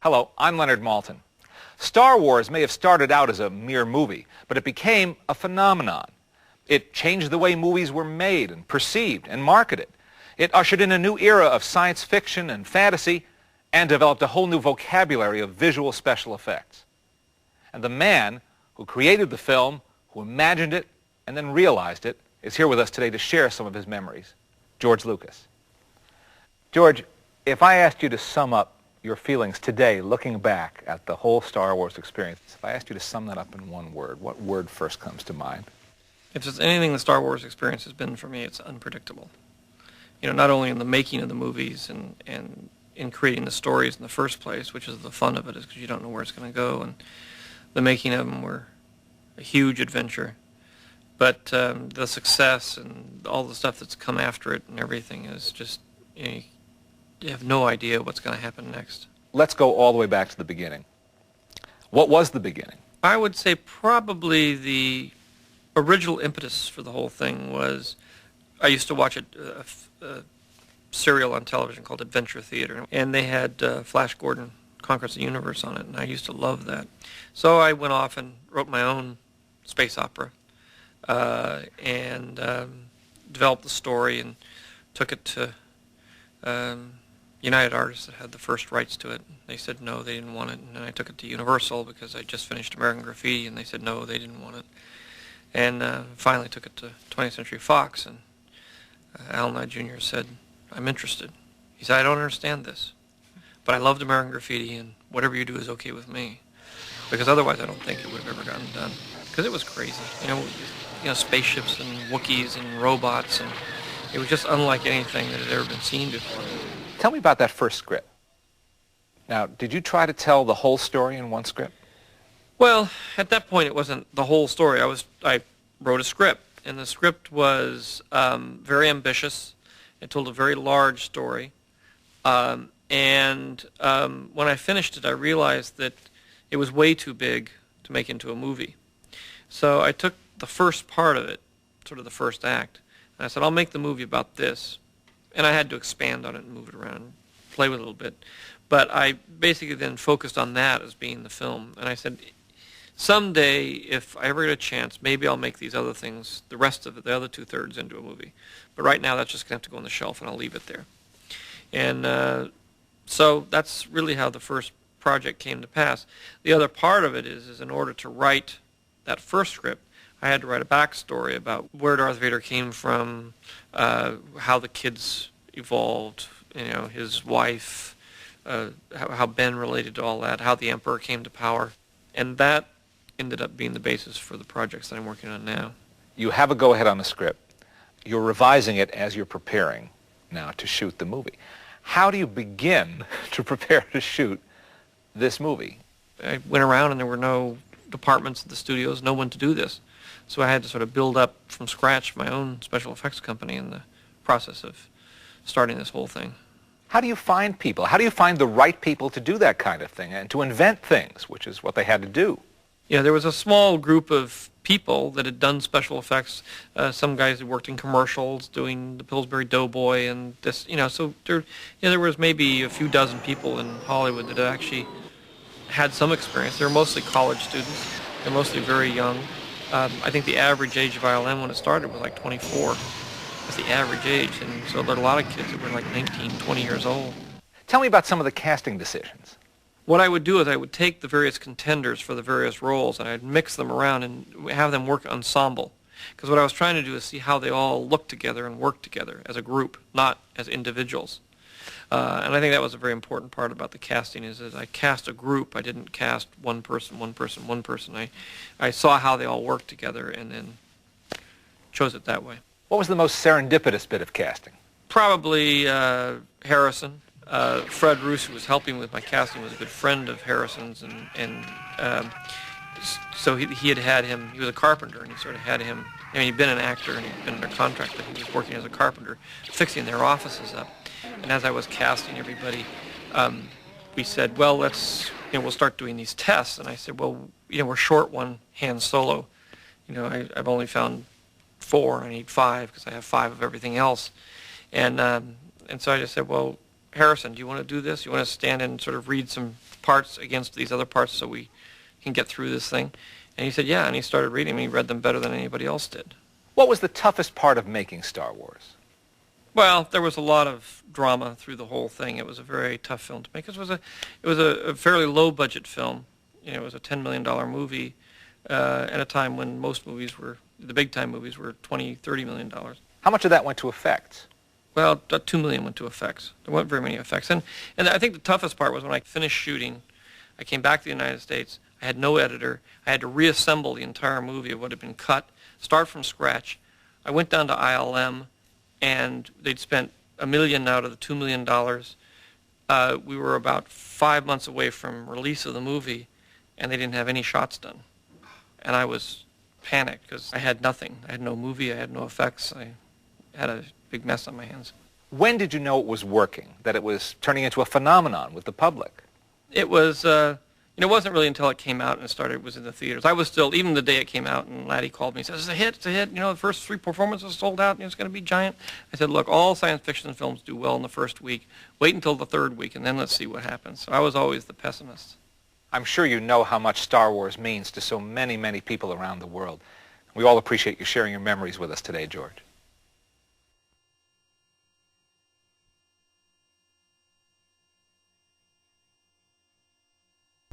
Hello, I'm Leonard Maltin. Star Wars may have started out as a mere movie, but it became a phenomenon. It changed the way movies were made and perceived and marketed. It ushered in a new era of science fiction and fantasy and developed a whole new vocabulary of visual special effects. And the man who created the film, who imagined it and then realized it, is here with us today to share some of his memories. George Lucas. George, if I asked you to sum up your feelings today, looking back at the whole Star Wars experience, if I asked you to sum that up in one word, what word first comes to mind? If there's anything the Star Wars experience has been for me, it's unpredictable. You know, not only in the making of the movies and in creating the stories in the first place, which is the fun of it, is because you don't know where it's going to go, and the making of them were a huge adventure. But the success and all the stuff that's come after it and everything is just, you have no idea what's going to happen next. Let's go all the way back to the beginning. What was the beginning? I would say probably the original impetus for the whole thing was, I used to watch a serial on television called Adventure Theater, and they had Flash Gordon Conquers the Universe on it, and I used to love that. So I went off and wrote my own space opera and developed the story and took it to United Artists that had the first rights to it. They said no, they didn't want it, and then I took it to Universal because I just finished American Graffiti, and they said no, they didn't want it. And finally took it to 20th Century Fox, and Al Nye Jr. said, I'm interested. He said, I don't understand this, but I loved American Graffiti, and whatever you do is okay with me. Because otherwise I don't think it would have ever gotten done. Because it was crazy. You know, spaceships and Wookiees and robots, and it was just unlike anything that had ever been seen before. Tell me about that first script. Now, did you try to tell the whole story in one script? Well, at that point it wasn't the whole story. I wrote a script, and the script was very ambitious. It told a very large story. And when I finished it, I realized that it was way too big to make into a movie. So I took the first part of it, sort of the first act, and I said, I'll make the movie about this. And I had to expand on it and move it around and play with it a little bit. But I basically then focused on that as being the film. And I said, someday, if I ever get a chance, maybe I'll make these other things, the rest of it, the other two-thirds, into a movie. But right now, that's just going to have to go on the shelf, and I'll leave it there. And so that's really how the first project came to pass. The other part of it is in order to write that first script, I had to write a backstory about where Darth Vader came from, how the kids evolved, his wife, how Ben related to all that, how the Emperor came to power. And that ended up being the basis for the projects that I'm working on now. You have a go-ahead on the script. You're revising it as you're preparing now to shoot the movie. How do you begin to prepare to shoot this movie? I went around and there were no departments at the studios, no one to do this. So I had to sort of build up from scratch my own special effects company in the process of starting this whole thing. How do you find people? How do you find the right people to do that kind of thing and to invent things, which is what they had to do? Yeah, there was a small group of people that had done special effects. Some guys who worked in commercials doing the Pillsbury Doughboy and this, so there was maybe a few dozen people in Hollywood that actually had some experience. They were mostly college students. They're mostly very young. I think the average age of ILM when it started was like 24. That's the average age, and so there are a lot of kids that were like 19, 20 years old. Tell me about some of the casting decisions. What I would do is I would take the various contenders for the various roles and I'd mix them around and have them work ensemble. Because what I was trying to do is see how they all look together and work together as a group, not as individuals. And I think that was a very important part about the casting is that I cast a group. I didn't cast one person, one person, one person. I saw how they all worked together and then chose it that way. What was the most serendipitous bit of casting? Probably Harrison. Fred Roos, who was helping with my casting, was a good friend of Harrison's, and so he had him. He was a carpenter, and he sort of had him. I mean, he'd been an actor and he'd been under contract, but he was working as a carpenter, fixing their offices up. And as I was casting everybody, we said, well, we'll start doing these tests. And I said, well, we're short one Han Solo. I've only found 4, and I need 5 because I have 5 of everything else. And so I just said, well, Harrison, do you want to do this? You want to stand and sort of read some parts against these other parts so we can get through this thing? And he said, yeah, and he started reading them. He read them better than anybody else did. What was the toughest part of making Star Wars? Well, there was a lot of drama through the whole thing. It was a very tough film to make. It was a fairly low-budget film. You know, it was a $10 million movie at a time when most movies were, the big-time movies were $20, $30 million. How much of that went to effects? Well, $2 million went to effects. There weren't very many effects. And I think the toughest part was when I finished shooting, I came back to the United States. I had no editor. I had to reassemble the entire movie of what had been cut, start from scratch. I went down to ILM, and they'd spent $1 million out of the $2 million. We were about 5 months away from release of the movie, and they didn't have any shots done. And I was panicked because I had nothing. I had no movie. I had no effects. I had a big mess on my hands. When did you know it was working, that it was turning into a phenomenon with the public? It was, it wasn't really until it came out and it was in the theaters. I was still, even the day it came out, and Laddie called me and said, it's a hit, the first 3 performances sold out, and it's going to be giant. I said, look, all science fiction films do well in the first week. Wait until the 3rd week, and then let's see what happens. So I was always the pessimist. I'm sure you know how much Star Wars means to so many, many people around the world. We all appreciate you sharing your memories with us today, George.